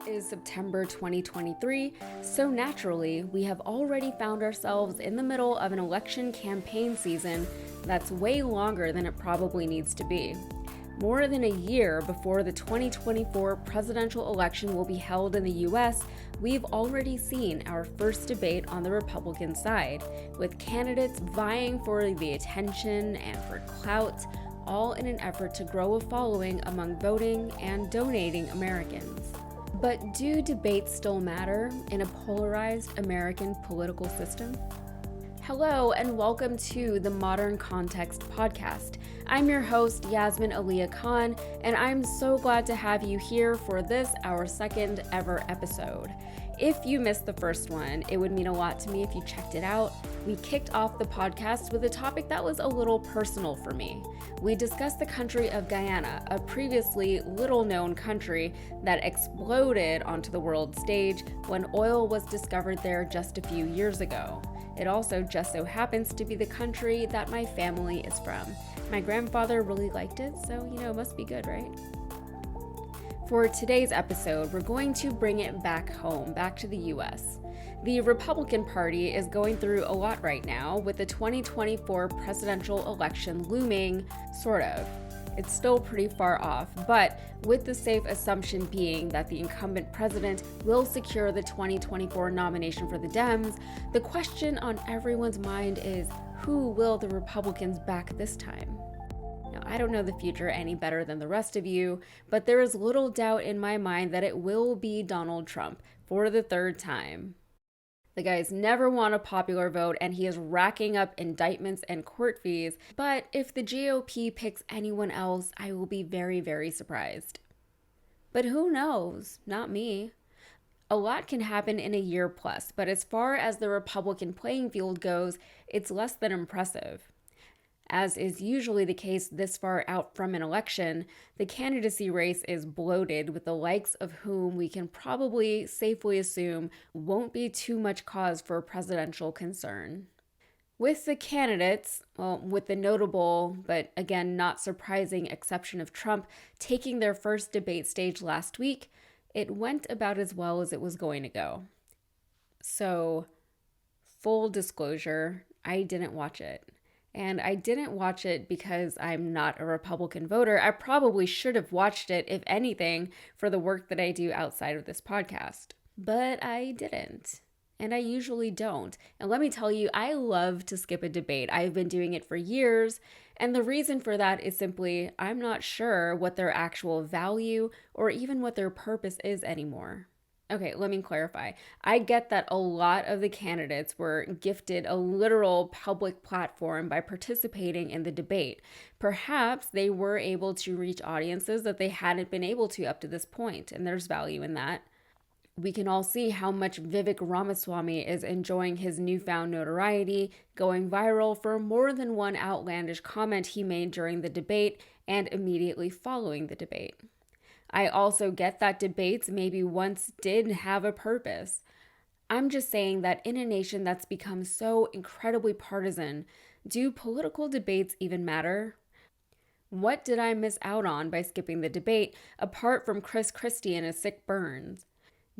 Is September 2023, so naturally, we have already found ourselves in the middle of an election campaign season that's way longer than it probably needs to be. More than a year before the 2024 presidential election will be held in the US, we've already seen our first debate on the Republican side, with candidates vying for the attention and for clout, all in an effort to grow a following among voting and donating Americans. But do debates still matter in a polarized American political system? Hello and welcome to the Modern Context Podcast. I'm your host, Yasmin Aliyah Khan, and I'm so glad to have you here for this, our second ever episode. If you missed the first one, it would mean a lot to me if you checked it out. We kicked off the podcast with a topic that was a little personal for me. We discussed the country of Guyana, a previously little-known country that exploded onto the world stage when oil was discovered there just a few years ago. It also just so happens to be the country that my family is from. My grandfather really liked it, so it must be good, right? For today's episode, we're going to bring it back home, back to the US. The Republican Party is going through a lot right now, with the 2024 presidential election looming, sort of. It's still pretty far off, but with the safe assumption being that the incumbent president will secure the 2024 nomination for the Dems, the question on everyone's mind is, who will the Republicans back this time? Now, I don't know the future any better than the rest of you, but there is little doubt in my mind that it will be Donald Trump for the third time. The guy's never won a popular vote, and he is racking up indictments and court fees, but if the GOP picks anyone else, I will be very, very surprised. But who knows? Not me. A lot can happen in a year plus, but as far as the Republican playing field goes, it's less than impressive. As is usually the case this far out from an election, the candidacy race is bloated with the likes of whom we can probably safely assume won't be too much cause for presidential concern. With the candidates, with the notable, but again not surprising exception of Trump taking their first debate stage last week, it went about as well as it was going to go. So, full disclosure, I didn't watch it. And I didn't watch it because I'm not a Republican voter. I probably should have watched it, if anything, for the work that I do outside of this podcast. But I didn't. And I usually don't. And let me tell you, I love to skip a debate. I've been doing it for years. And the reason for that is simply I'm not sure what their actual value or even what their purpose is anymore. Okay, let me clarify. I get that a lot of the candidates were gifted a literal public platform by participating in the debate. Perhaps they were able to reach audiences that they hadn't been able to up to this point, and there's value in that. We can all see how much Vivek Ramaswamy is enjoying his newfound notoriety, going viral for more than one outlandish comment he made during the debate and immediately following the debate. I also get that debates maybe once did have a purpose. I'm just saying that in a nation that's become so incredibly partisan, do political debates even matter? What did I miss out on by skipping the debate, apart from Chris Christie and his sick burns?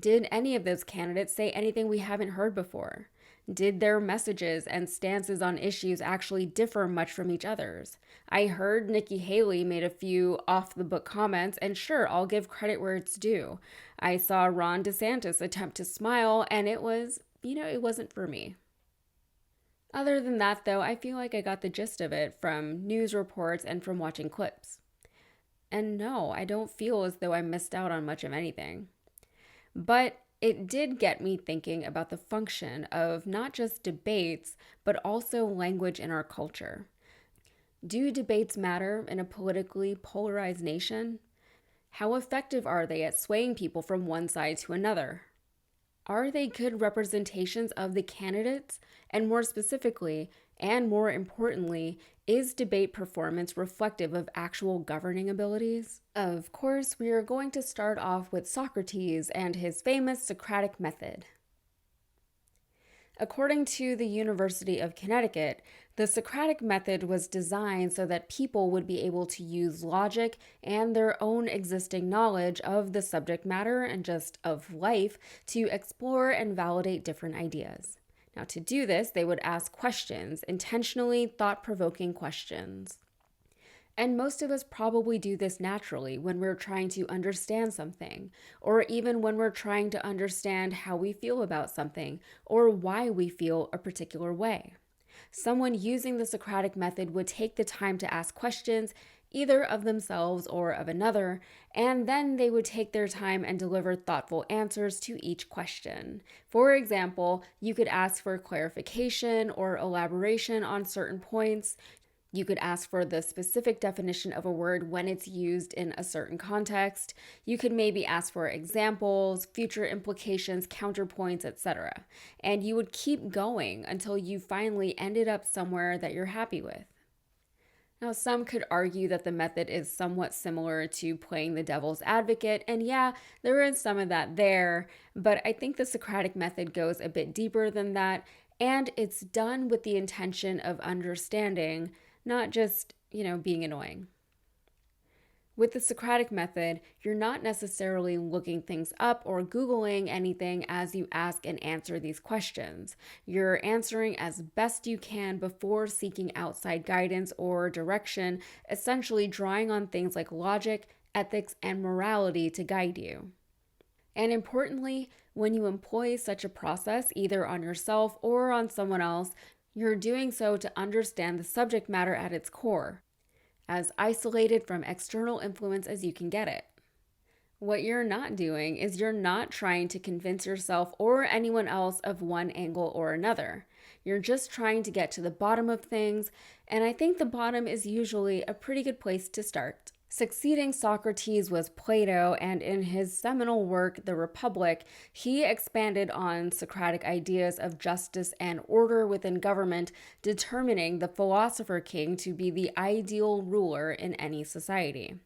Did any of those candidates say anything we haven't heard before? Did their messages and stances on issues actually differ much from each other's? I heard Nikki Haley made a few off-the-book comments, and sure, I'll give credit where it's due. I saw Ron DeSantis attempt to smile, and it was, it wasn't for me. Other than that, though, I feel like I got the gist of it from news reports and from watching clips. And no, I don't feel as though I missed out on much of anything. But it did get me thinking about the function of not just debates, but also language in our culture. Do debates matter in a politically polarized nation? How effective are they at swaying people from one side to another? Are they good representations of the candidates? And more specifically, and more importantly, is debate performance reflective of actual governing abilities? Of course, we are going to start off with Socrates and his famous Socratic Method. According to the University of Connecticut, the Socratic Method was designed so that people would be able to use logic and their own existing knowledge of the subject matter and just of life to explore and validate different ideas. Now, to do this, they would ask questions, intentionally thought-provoking questions. And most of us probably do this naturally when we're trying to understand something, or even when we're trying to understand how we feel about something, or why we feel a particular way. Someone using the Socratic method would take the time to ask questions, either of themselves or of another, and then they would take their time and deliver thoughtful answers to each question. For example, you could ask for clarification or elaboration on certain points. You could ask for the specific definition of a word when it's used in a certain context. You could maybe ask for examples, future implications, counterpoints, etc. And you would keep going until you finally ended up somewhere that you're happy with. Now, some could argue that the method is somewhat similar to playing the devil's advocate, and yeah, there is some of that there, but I think the Socratic method goes a bit deeper than that, and it's done with the intention of understanding, not just, being annoying. With the Socratic method, you're not necessarily looking things up or Googling anything as you ask and answer these questions. You're answering as best you can before seeking outside guidance or direction, essentially drawing on things like logic, ethics, and morality to guide you. And importantly, when you employ such a process, either on yourself or on someone else, you're doing so to understand the subject matter at its core, as isolated from external influence as you can get it. What you're not doing is you're not trying to convince yourself or anyone else of one angle or another. You're just trying to get to the bottom of things, and I think the bottom is usually a pretty good place to start. Succeeding Socrates was Plato, and in his seminal work, The Republic, he expanded on Socratic ideas of justice and order within government, determining the philosopher king to be the ideal ruler in any society.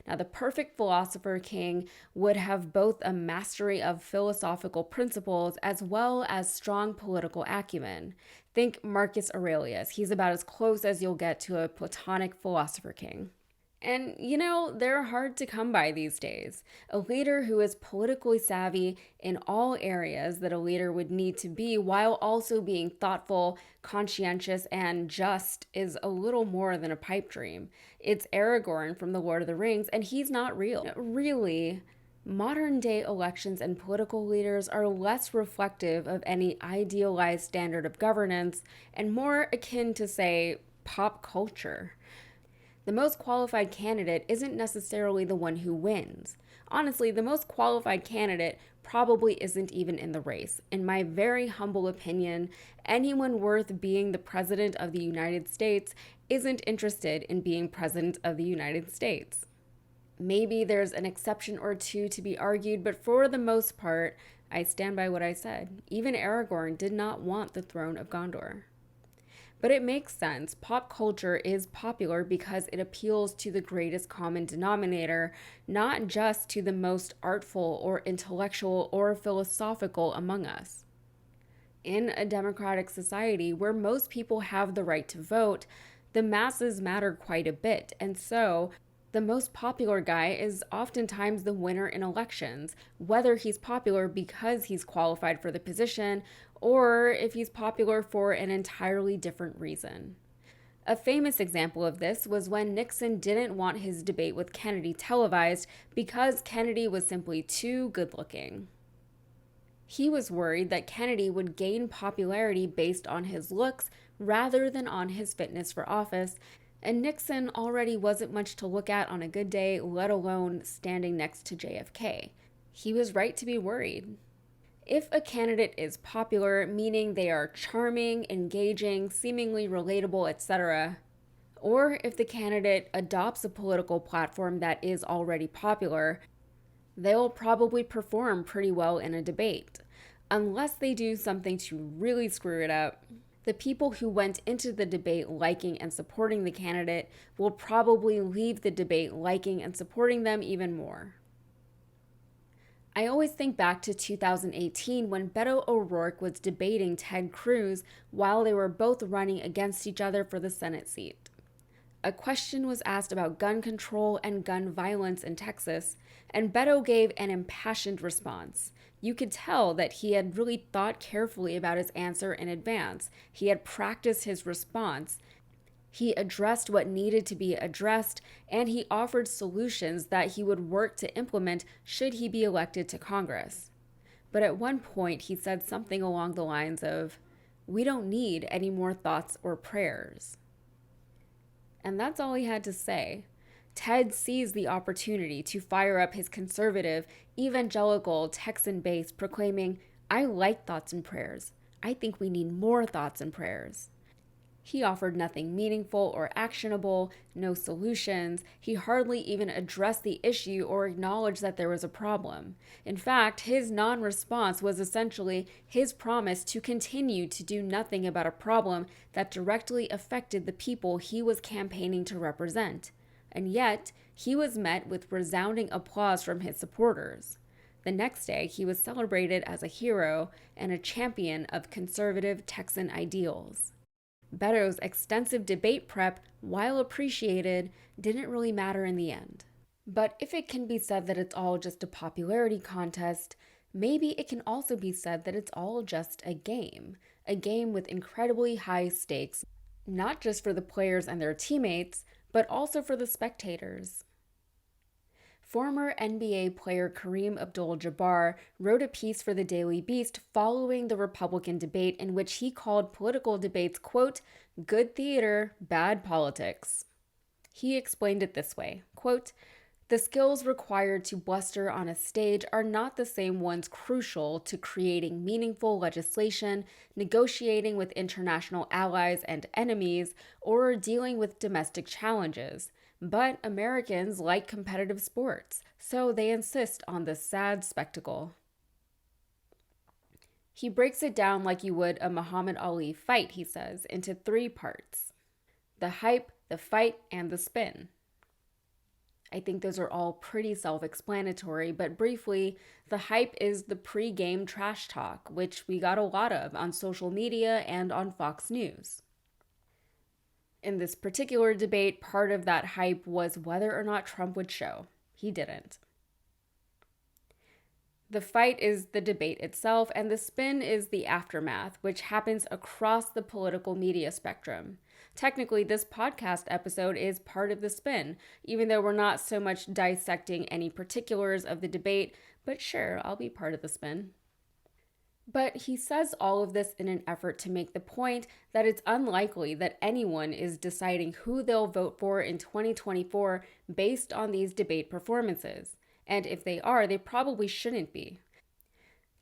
Now, the perfect philosopher king would have both a mastery of philosophical principles as well as strong political acumen. Think Marcus Aurelius. He's about as close as you'll get to a Platonic philosopher king. And, they're hard to come by these days. A leader who is politically savvy in all areas that a leader would need to be while also being thoughtful, conscientious, and just is a little more than a pipe dream. It's Aragorn from The Lord of the Rings, and he's not real. Really, modern day elections and political leaders are less reflective of any idealized standard of governance and more akin to, say, pop culture. The most qualified candidate isn't necessarily the one who wins. Honestly, the most qualified candidate probably isn't even in the race. In my very humble opinion, anyone worth being the president of the United States isn't interested in being president of the United States. Maybe there's an exception or two to be argued, but for the most part, I stand by what I said. Even Aragorn did not want the throne of Gondor. But it makes sense. Pop culture is popular because it appeals to the greatest common denominator, not just to the most artful or intellectual or philosophical among us. In a democratic society where most people have the right to vote, the masses matter quite a bit, and so the most popular guy is oftentimes the winner in elections, whether he's popular because he's qualified for the position or if he's popular for an entirely different reason. A famous example of this was when Nixon didn't want his debate with Kennedy televised because Kennedy was simply too good-looking. He was worried that Kennedy would gain popularity based on his looks rather than on his fitness for office, and Nixon already wasn't much to look at on a good day, let alone standing next to JFK. He was right to be worried. If a candidate is popular, meaning they are charming, engaging, seemingly relatable, etc., or if the candidate adopts a political platform that is already popular, they'll probably perform pretty well in a debate. Unless they do something to really screw it up, the people who went into the debate liking and supporting the candidate will probably leave the debate liking and supporting them even more. I always think back to 2018 when Beto O'Rourke was debating Ted Cruz while they were both running against each other for the Senate seat. A question was asked about gun control and gun violence in Texas, and Beto gave an impassioned response. You could tell that he had really thought carefully about his answer in advance. He had practiced his response. He addressed what needed to be addressed, and he offered solutions that he would work to implement should he be elected to Congress. But at one point, he said something along the lines of, "We don't need any more thoughts or prayers." And that's all he had to say. Ted seized the opportunity to fire up his conservative, evangelical Texan base, proclaiming, "I like thoughts and prayers. I think we need more thoughts and prayers." He offered nothing meaningful or actionable, no solutions. He hardly even addressed the issue or acknowledged that there was a problem. In fact, his non-response was essentially his promise to continue to do nothing about a problem that directly affected the people he was campaigning to represent. And yet, he was met with resounding applause from his supporters. The next day, he was celebrated as a hero and a champion of conservative Texan ideals. Beto's extensive debate prep, while appreciated, didn't really matter in the end. But if it can be said that it's all just a popularity contest, maybe it can also be said that it's all just a game with incredibly high stakes, not just for the players and their teammates, but also for the spectators. Former NBA player Kareem Abdul-Jabbar wrote a piece for the Daily Beast following the Republican debate in which he called political debates, quote, "good theater, bad politics." He explained it this way, quote, "The skills required to bluster on a stage are not the same ones crucial to creating meaningful legislation, negotiating with international allies and enemies, or dealing with domestic challenges. But Americans like competitive sports, so they insist on this sad spectacle." He breaks it down like you would a Muhammad Ali fight, he says, into 3 parts: the hype, the fight, and the spin. I think those are all pretty self-explanatory, but briefly, the hype is the pre-game trash talk, which we got a lot of on social media and on Fox News. In this particular debate, part of that hype was whether or not Trump would show. He didn't. The fight is the debate itself, and the spin is the aftermath, which happens across the political media spectrum. Technically, this podcast episode is part of the spin, even though we're not so much dissecting any particulars of the debate, but sure, I'll be part of the spin. But he says all of this in an effort to make the point that it's unlikely that anyone is deciding who they'll vote for in 2024 based on these debate performances. And if they are, they probably shouldn't be.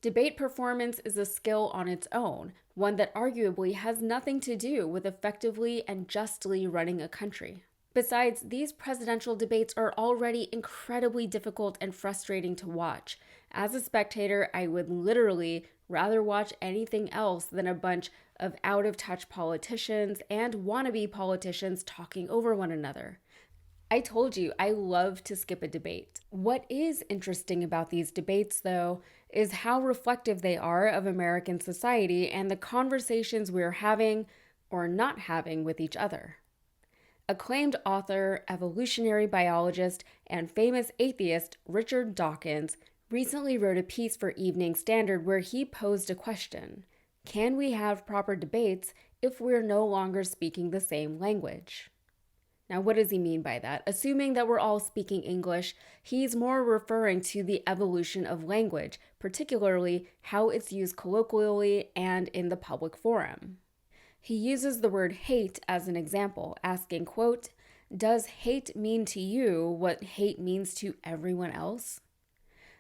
Debate performance is a skill on its own, one that arguably has nothing to do with effectively and justly running a country. Besides, these presidential debates are already incredibly difficult and frustrating to watch. As a spectator, I would literally rather watch anything else than a bunch of out-of-touch politicians and wannabe politicians talking over one another. I told you, I love to skip a debate. What is interesting about these debates, though, is how reflective they are of American society and the conversations we're having or not having with each other. Acclaimed author, evolutionary biologist, and famous atheist Richard Dawkins recently wrote a piece for Evening Standard where he posed a question: can we have proper debates if we're no longer speaking the same language? Now, what does he mean by that? Assuming that we're all speaking English, he's more referring to the evolution of language, particularly how it's used colloquially and in the public forum. He uses the word hate as an example, asking, quote, "Does hate mean to you what hate means to everyone else?"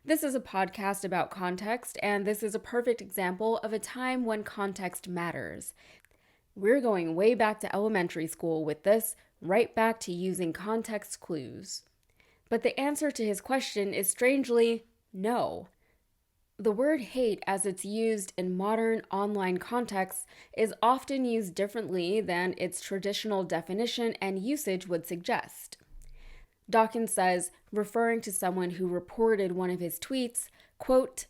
This is a podcast about context, and this is a perfect example of a time when context matters. We're going way back to elementary school with this, right back to using context clues. But the answer to his question is strangely no. The word hate, as it's used in modern online contexts, is often used differently than its traditional definition and usage would suggest. Dawkins says, referring to someone who reported one of his tweets, quote,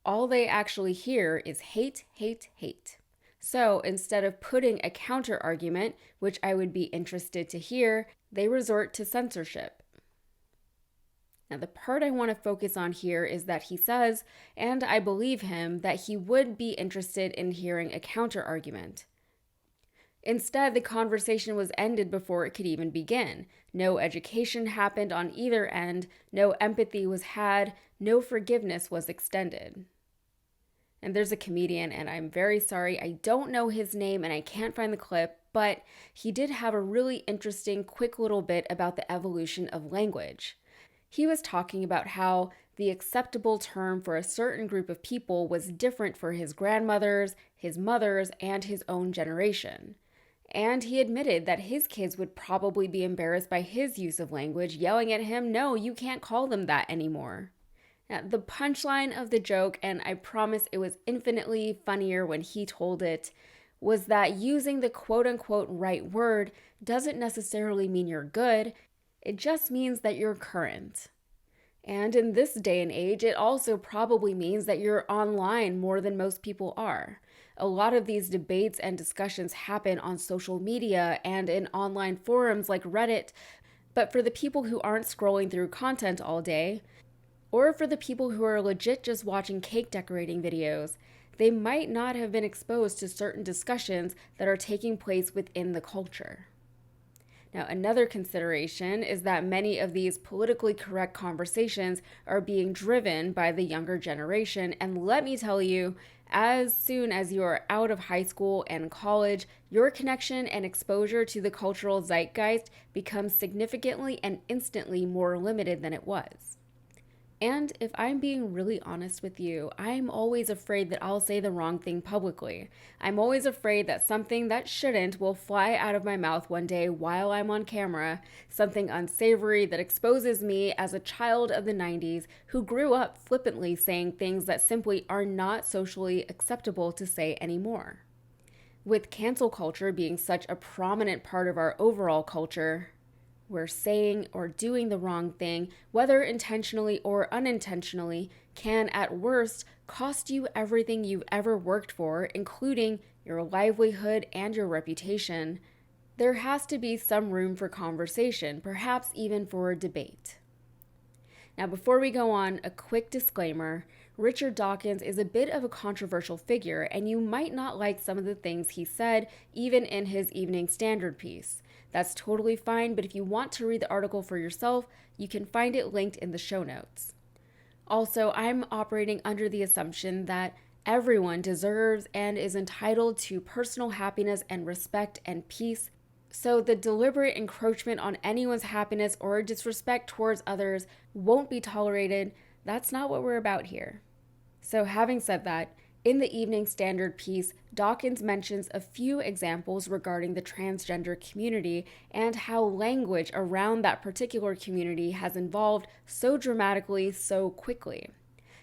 "All they actually hear is hate, hate, hate. So instead of putting a counter argument, which I would be interested to hear, they resort to censorship." Now, the part I want to focus on here is that he says, and I believe him, that he would be interested in hearing a counter argument. Instead, the conversation was ended before it could even begin. No education happened on either end, no empathy was had, no forgiveness was extended. And there's a comedian, and I'm very sorry, I don't know his name and I can't find the clip, but he did have a really interesting, quick little bit about the evolution of language. He was talking about how the acceptable term for a certain group of people was different for his grandmothers, his mothers, and his own generation. And he admitted that his kids would probably be embarrassed by his use of language, yelling at him, "No, you can't call them that anymore." Now, the punchline of the joke, and I promise it was infinitely funnier when he told it, was that using the quote-unquote right word doesn't necessarily mean you're good, it just means that you're current. And in this day and age, it also probably means that you're online more than most people are. A lot of these debates and discussions happen on social media and in online forums like Reddit, but for the people who aren't scrolling through content all day, or for the people who are legit just watching cake decorating videos, they might not have been exposed to certain discussions that are taking place within the culture. Now, another consideration is that many of these politically correct conversations are being driven by the younger generation, and let me tell you, as soon as you are out of high school and college, your connection and exposure to the cultural zeitgeist becomes significantly and instantly more limited than it was. And if I'm being really honest with you, I'm always afraid that I'll say the wrong thing publicly. I'm always afraid that something that shouldn't will fly out of my mouth one day while I'm on camera, something unsavory that exposes me as a child of the 90s who grew up flippantly saying things that simply are not socially acceptable to say anymore. With cancel culture being such a prominent part of our overall culture, where saying or doing the wrong thing, whether intentionally or unintentionally, can at worst cost you everything you've ever worked for, including your livelihood and your reputation, there has to be some room for conversation, perhaps even for a debate. Now, before we go on, a quick disclaimer. Richard Dawkins is a bit of a controversial figure, and you might not like some of the things he said, even in his Evening Standard piece. That's totally fine, but if you want to read the article for yourself, you can find it linked in the show notes. Also, I'm operating under the assumption that everyone deserves and is entitled to personal happiness and respect and peace, so the deliberate encroachment on anyone's happiness or disrespect towards others won't be tolerated. That's not what we're about here. So having said that, in the Evening Standard piece, Dawkins mentions a few examples regarding the transgender community and how language around that particular community has evolved so dramatically, so quickly.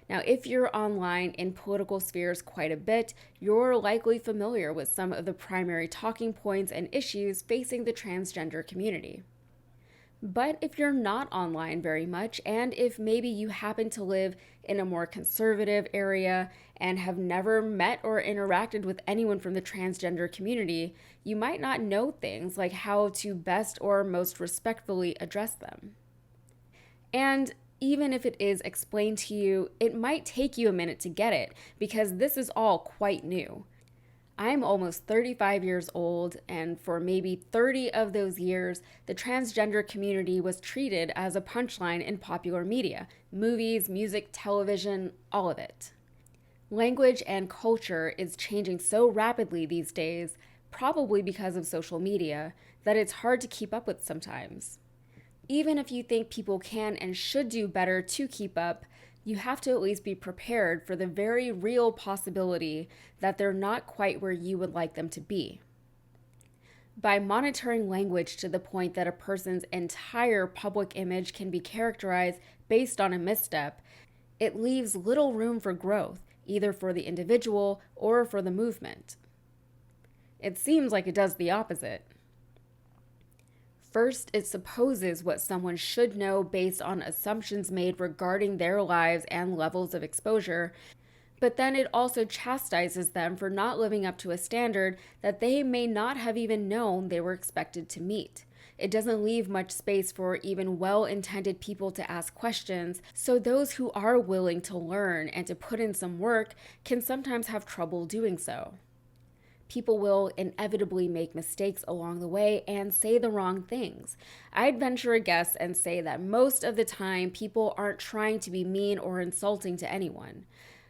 Now, if you're online in political spheres quite a bit, you're likely familiar with some of the primary talking points and issues facing the transgender community. But if you're not online very much, and if maybe you happen to live in a more conservative area and have never met or interacted with anyone from the transgender community, you might not know things like how to best or most respectfully address them. And even if it is explained to you, it might take you a minute to get it, because this is all quite new. I'm almost 35 years old, and for maybe 30 of those years, the transgender community was treated as a punchline in popular media, movies, music, television, all of it. Language and culture is changing so rapidly these days, probably because of social media, that it's hard to keep up with sometimes. Even if you think people can and should do better to keep up, you have to at least be prepared for the very real possibility that they're not quite where you would like them to be. By monitoring language to the point that a person's entire public image can be characterized based on a misstep, it leaves little room for growth, either for the individual or for the movement. It seems like it does the opposite. First, it supposes what someone should know based on assumptions made regarding their lives and levels of exposure, but then it also chastises them for not living up to a standard that they may not have even known they were expected to meet. It doesn't leave much space for even well-intended people to ask questions, so those who are willing to learn and to put in some work can sometimes have trouble doing so. People will inevitably make mistakes along the way and say the wrong things. I'd venture a guess and say that most of the time, people aren't trying to be mean or insulting to anyone.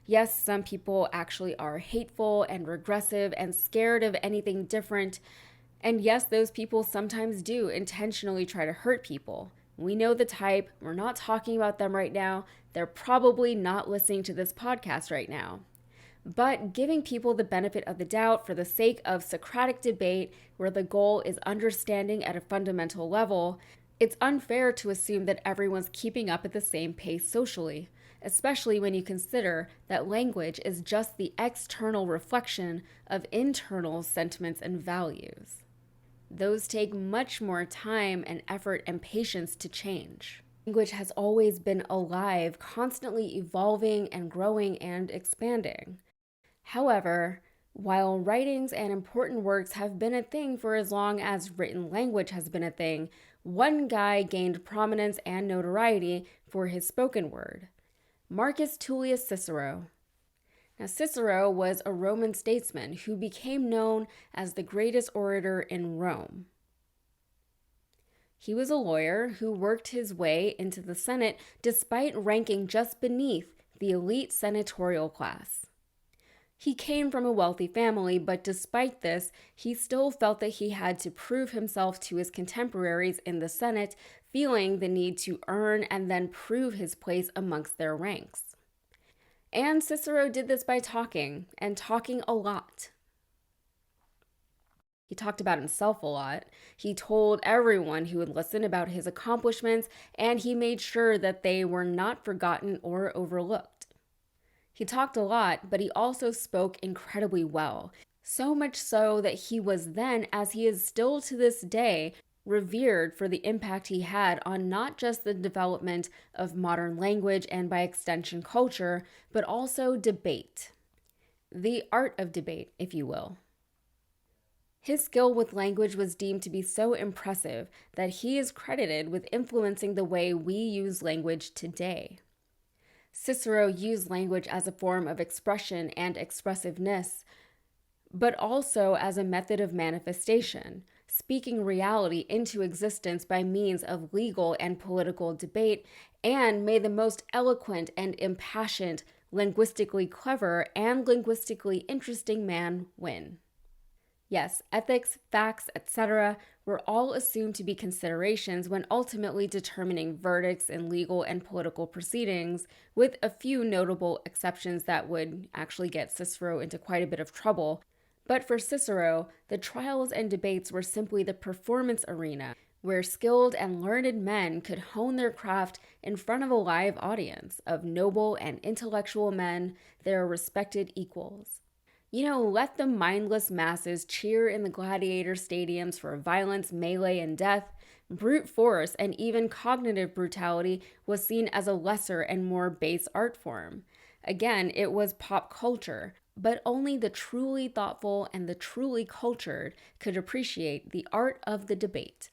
Yes, some people actually are hateful and regressive and scared of anything different. And yes, those people sometimes do intentionally try to hurt people. We know the type. We're not talking about them right now. They're probably not listening to this podcast right now. But giving people the benefit of the doubt for the sake of Socratic debate, where the goal is understanding at a fundamental level, it's unfair to assume that everyone's keeping up at the same pace socially, especially when you consider that language is just the external reflection of internal sentiments and values. Those take much more time and effort and patience to change. Language has always been alive, constantly evolving and growing and expanding. However, while writings and important works have been a thing for as long as written language has been a thing, one guy gained prominence and notoriety for his spoken word: Marcus Tullius Cicero. Now, Cicero was a Roman statesman who became known as the greatest orator in Rome. He was a lawyer who worked his way into the Senate despite ranking just beneath the elite senatorial class. He came from a wealthy family, but despite this, he still felt that he had to prove himself to his contemporaries in the Senate, feeling the need to earn and then prove his place amongst their ranks. And Cicero did this by talking, and talking a lot. He talked about himself a lot. He told everyone who would listen about his accomplishments, and he made sure that they were not forgotten or overlooked. He talked a lot, but he also spoke incredibly well. So much so that he was then, as he is still to this day, revered for the impact he had on not just the development of modern language and by extension culture, but also debate. The art of debate, if you will. His skill with language was deemed to be so impressive that he is credited with influencing the way we use language today. Cicero used language as a form of expression and expressiveness, but also as a method of manifestation, speaking reality into existence by means of legal and political debate, and made the most eloquent and impassioned, linguistically clever, and linguistically interesting man win. Yes, ethics, facts, etc. were all assumed to be considerations when ultimately determining verdicts in legal and political proceedings, with a few notable exceptions that would actually get Cicero into quite a bit of trouble. But for Cicero, the trials and debates were simply the performance arena, where skilled and learned men could hone their craft in front of a live audience of noble and intellectual men, their respected equals. Let the mindless masses cheer in the gladiator stadiums for violence, melee, and death. Brute force and even cognitive brutality was seen as a lesser and more base art form. Again, it was pop culture, but only the truly thoughtful and the truly cultured could appreciate the art of the debate.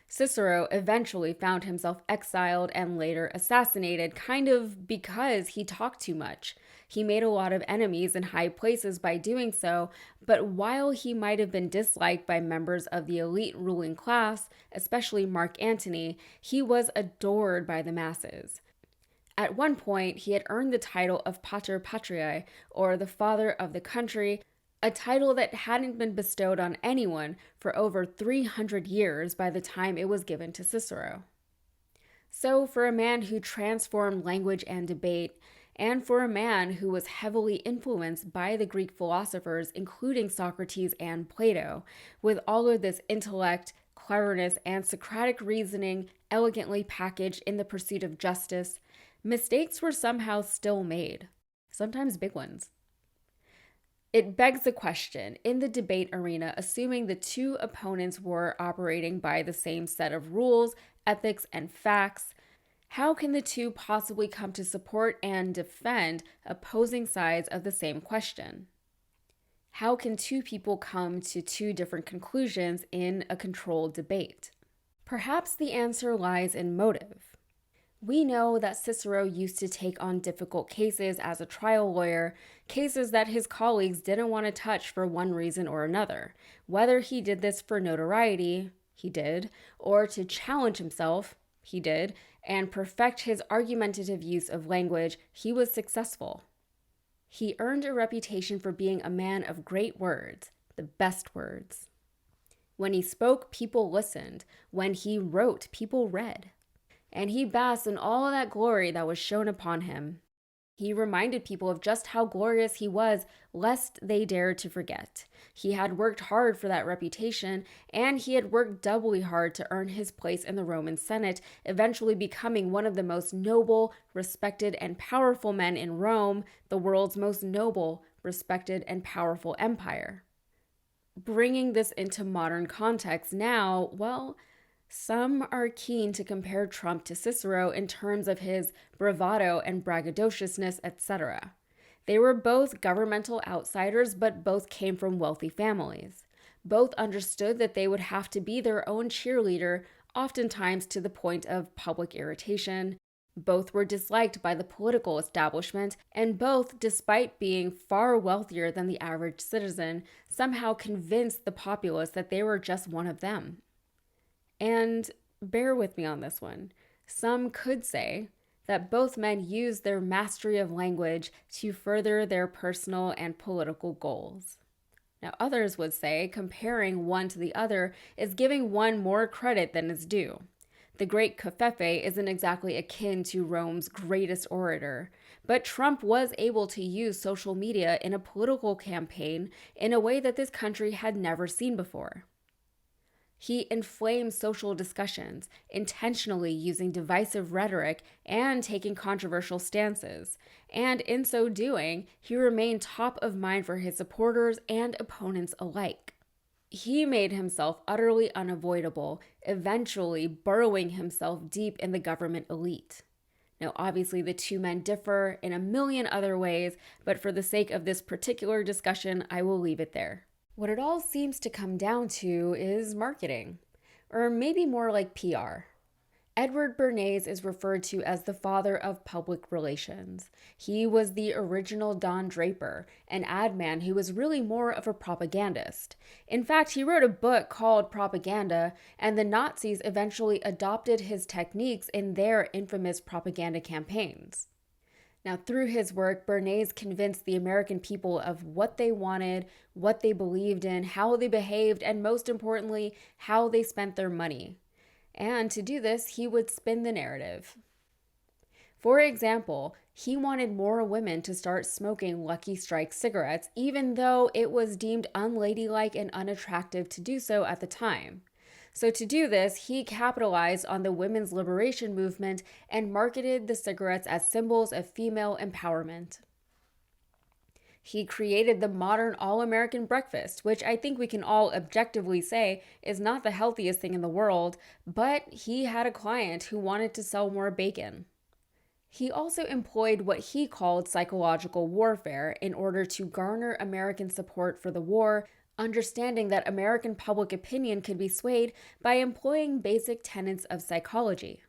Cicero eventually found himself exiled and later assassinated, kind of because he talked too much. He made a lot of enemies in high places by doing so, but while he might have been disliked by members of the elite ruling class, especially Mark Antony, he was adored by the masses. At one point, he had earned the title of Pater Patriae, or the father of the country, a title that hadn't been bestowed on anyone for over 300 years by the time it was given to Cicero. So for a man who transformed language and debate, and for a man who was heavily influenced by the Greek philosophers, including Socrates and Plato, with all of this intellect, cleverness, and Socratic reasoning elegantly packaged in the pursuit of justice, mistakes were somehow still made, sometimes big ones. It begs the question, in the debate arena, assuming the two opponents were operating by the same set of rules, ethics, and facts, how can the two possibly come to support and defend opposing sides of the same question? How can two people come to two different conclusions in a controlled debate? Perhaps the answer lies in motive. We know that Cicero used to take on difficult cases as a trial lawyer, cases that his colleagues didn't want to touch for one reason or another. Whether he did this for notoriety, he did, or to challenge himself, he did, and perfect his argumentative use of language, he was successful. He earned a reputation for being a man of great words, the best words. When he spoke, people listened. When he wrote, people read. And he basked in all that glory that was shone upon him. He reminded people of just how glorious he was, lest they dared to forget. He had worked hard for that reputation, and he had worked doubly hard to earn his place in the Roman Senate, eventually becoming one of the most noble, respected, and powerful men in Rome, the world's most noble, respected, and powerful empire. Bringing this into modern context now, well, some are keen to compare Trump to Cicero in terms of his bravado and braggadociousness, etc. They were both governmental outsiders, but both came from wealthy families. Both understood that they would have to be their own cheerleader, oftentimes to the point of public irritation. Both were disliked by the political establishment, and both, despite being far wealthier than the average citizen, somehow convinced the populace that they were just one of them. And bear with me on this one. Some could say that both men used their mastery of language to further their personal and political goals. Now, others would say comparing one to the other is giving one more credit than is due. The great Covfefe isn't exactly akin to Rome's greatest orator, but Trump was able to use social media in a political campaign in a way that this country had never seen before. He inflamed social discussions, intentionally using divisive rhetoric and taking controversial stances. And in so doing, he remained top of mind for his supporters and opponents alike. He made himself utterly unavoidable, eventually burrowing himself deep in the government elite. Now, obviously, the two men differ in a million other ways, but for the sake of this particular discussion, I will leave it there. What it all seems to come down to is marketing, or maybe more like PR. Edward Bernays is referred to as the father of public relations. He was the original Don Draper, an ad man who was really more of a propagandist. In fact, he wrote a book called Propaganda, and the Nazis eventually adopted his techniques in their infamous propaganda campaigns. Now, through his work, Bernays convinced the American people of what they wanted, what they believed in, how they behaved, and most importantly, how they spent their money. And to do this, he would spin the narrative. For example, he wanted more women to start smoking Lucky Strike cigarettes, even though it was deemed unladylike and unattractive to do so at the time. So to do this, he capitalized on the women's liberation movement and marketed the cigarettes as symbols of female empowerment. He created the modern all-American breakfast, which I think we can all objectively say is not the healthiest thing in the world, but he had a client who wanted to sell more bacon. He also employed what he called psychological warfare in order to garner American support for the war, understanding that American public opinion could be swayed by employing basic tenets of psychology.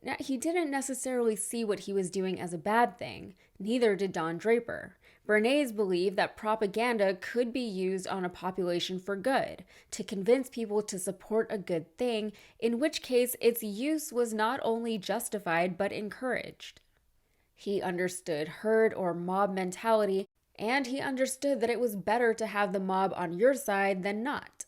Now, he didn't necessarily see what he was doing as a bad thing, neither did Don Draper. Bernays believed that propaganda could be used on a population for good, to convince people to support a good thing, in which case its use was not only justified but encouraged. He understood herd or mob mentality, and he understood that it was better to have the mob on your side than not.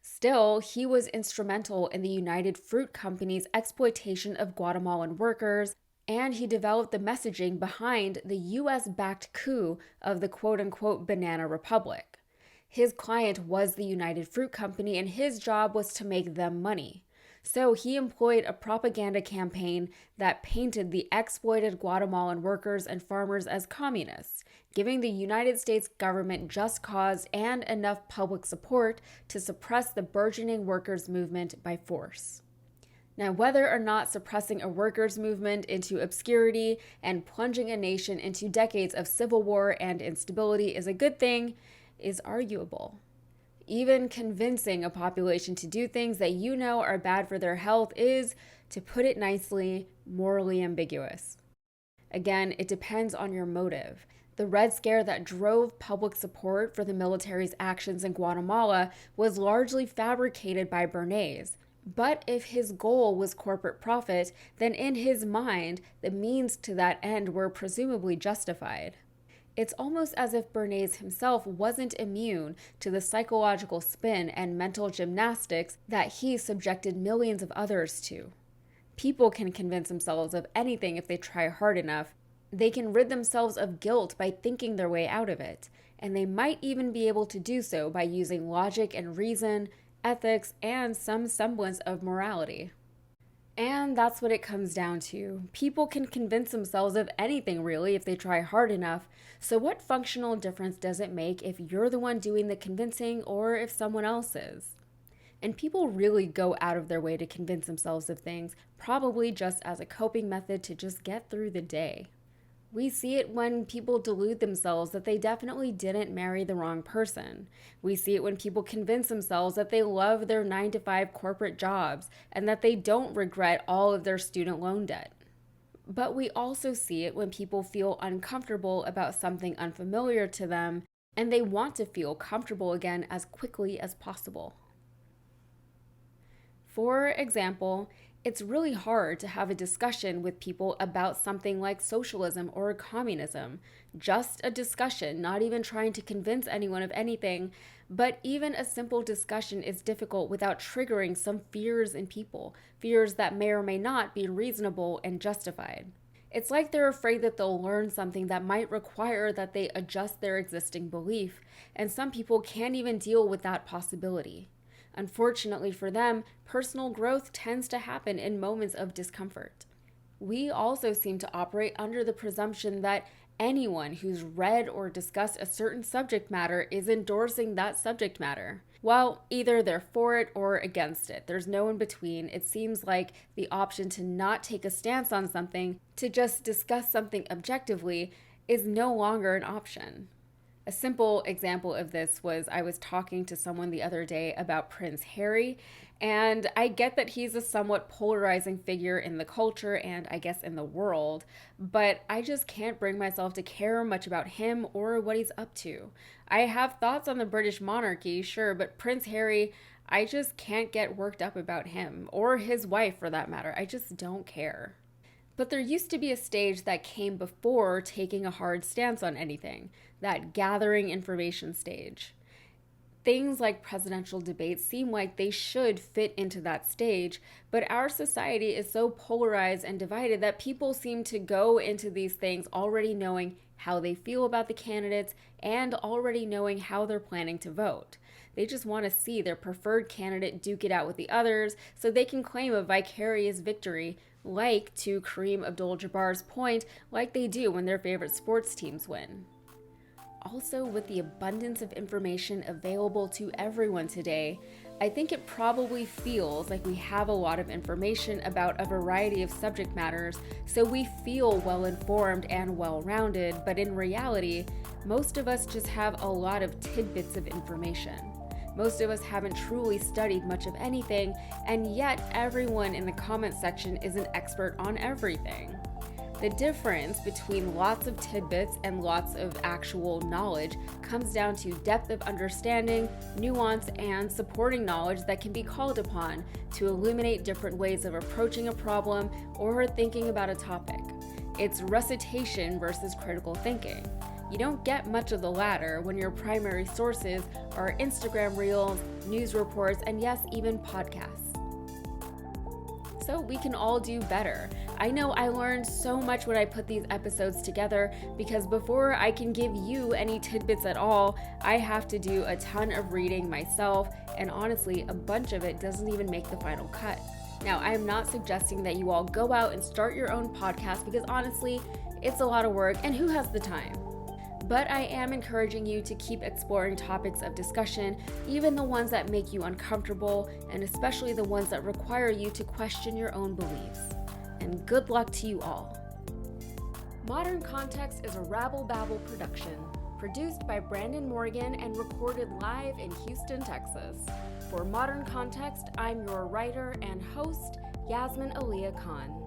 Still, he was instrumental in the United Fruit Company's exploitation of Guatemalan workers, and he developed the messaging behind the US-backed coup of the quote-unquote Banana Republic. His client was the United Fruit Company, and his job was to make them money. So he employed a propaganda campaign that painted the exploited Guatemalan workers and farmers as communists, giving the United States government just cause and enough public support to suppress the burgeoning workers' movement by force. Now, whether or not suppressing a workers' movement into obscurity and plunging a nation into decades of civil war and instability is a good thing is arguable. Even convincing a population to do things that you know are bad for their health is, to put it nicely, morally ambiguous. Again, it depends on your motive. The Red Scare that drove public support for the military's actions in Guatemala was largely fabricated by Bernays. But if his goal was corporate profit, then in his mind, the means to that end were presumably justified. It's almost as if Bernays himself wasn't immune to the psychological spin and mental gymnastics that he subjected millions of others to. People can convince themselves of anything if they try hard enough. They can rid themselves of guilt by thinking their way out of it, and they might even be able to do so by using logic and reason, ethics, and some semblance of morality. And that's what it comes down to. People can convince themselves of anything really if they try hard enough. So what functional difference does it make if you're the one doing the convincing or if someone else is? And people really go out of their way to convince themselves of things, probably just as a coping method to just get through the day. We see it when people delude themselves that they definitely didn't marry the wrong person. We see it when people convince themselves that they love their 9-to-5 corporate jobs and that they don't regret all of their student loan debt. But we also see it when people feel uncomfortable about something unfamiliar to them and they want to feel comfortable again as quickly as possible. For example, it's really hard to have a discussion with people about something like socialism or communism. Just a discussion, not even trying to convince anyone of anything. But even a simple discussion is difficult without triggering some fears in people, fears that may or may not be reasonable and justified. It's like they're afraid that they'll learn something that might require that they adjust their existing belief, and some people can't even deal with that possibility. Unfortunately for them, personal growth tends to happen in moments of discomfort. We also seem to operate under the presumption that anyone who's read or discussed a certain subject matter is endorsing that subject matter. Well, either they're for it or against it. There's no in between. It seems like the option to not take a stance on something, to just discuss something objectively, is no longer an option. A simple example of this was I was talking to someone the other day about Prince Harry, and I get that he's a somewhat polarizing figure in the culture and I guess in the world, but I just can't bring myself to care much about him or what he's up to. I have thoughts on the British monarchy, sure, but Prince Harry, I just can't get worked up about him, or his wife for that matter. I just don't care. But there used to be a stage that came before taking a hard stance on anything, that gathering information stage. Things like presidential debates seem like they should fit into that stage, but our society is so polarized and divided that people seem to go into these things already knowing how they feel about the candidates and already knowing how they're planning to vote. They just want to see their preferred candidate duke it out with the others so they can claim a vicarious victory, like, to Kareem Abdul-Jabbar's point, like they do when their favorite sports teams win. Also, with the abundance of information available to everyone today, I think it probably feels like we have a lot of information about a variety of subject matters, so we feel well-informed and well-rounded, but in reality, most of us just have a lot of tidbits of information. Most of us haven't truly studied much of anything, and yet everyone in the comment section is an expert on everything. The difference between lots of tidbits and lots of actual knowledge comes down to depth of understanding, nuance, and supporting knowledge that can be called upon to illuminate different ways of approaching a problem or thinking about a topic. It's recitation versus critical thinking. You don't get much of the latter when your primary sources are Instagram reels, news reports, and yes, even podcasts. So we can all do better. I know I learned so much when I put these episodes together because before I can give you any tidbits at all, I have to do a ton of reading myself, and honestly, a bunch of it doesn't even make the final cut. Now, I'm not suggesting that you all go out and start your own podcast because honestly, it's a lot of work and who has the time? But I am encouraging you to keep exploring topics of discussion, even the ones that make you uncomfortable, and especially the ones that require you to question your own beliefs. And good luck to you all. Modern Context is a Rabble Babble production, produced by Brandon Morgan and recorded live in Houston, Texas. For Modern Context, I'm your writer and host, Yasmin Aliyah Khan.